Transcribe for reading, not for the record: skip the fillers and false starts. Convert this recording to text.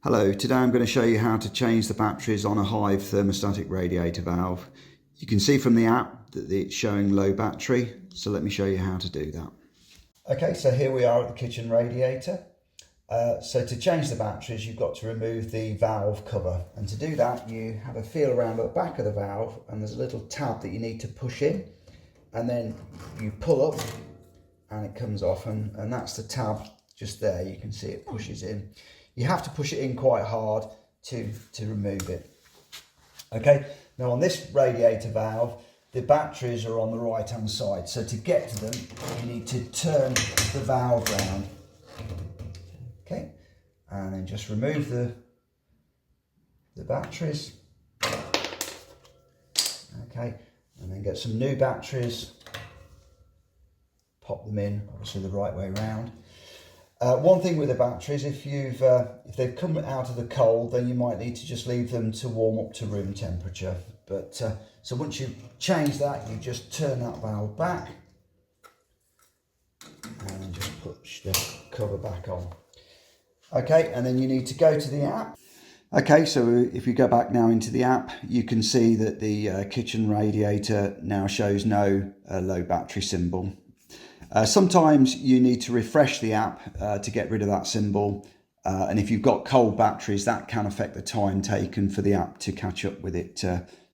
Hello, today I'm going to show you how to change the batteries on a Hive thermostatic radiator valve. You can see from the app that it's showing low battery, so let me show you how to do that. Okay, so here we are at the kitchen radiator. So to change the batteries, you've got to remove the valve cover, and to do that you have a feel around at the back of the valve and there's a little tab that you need to push in, and then you pull up and it comes off, and that's the tab just there. You can see it pushes in. You have to push it in quite hard to remove it. Okay, now on this radiator valve, the batteries are on the right hand side. So to get to them, you need to turn the valve round. Okay, and then just remove the batteries. Okay, and then get some new batteries. Pop them in, obviously the right way round. One thing with the batteries, if they've come out of the cold, then you might need to just leave them to warm up to room temperature. But so once you've changed that, you just turn that valve back and then just push the cover back on. Okay, and then you need to go to the app. Okay, so if you go back now into the app, you can see that the kitchen radiator now shows no low battery symbol. Sometimes you need to refresh the app to get rid of that symbol, and if you've got cold batteries, that can affect the time taken for the app to catch up with it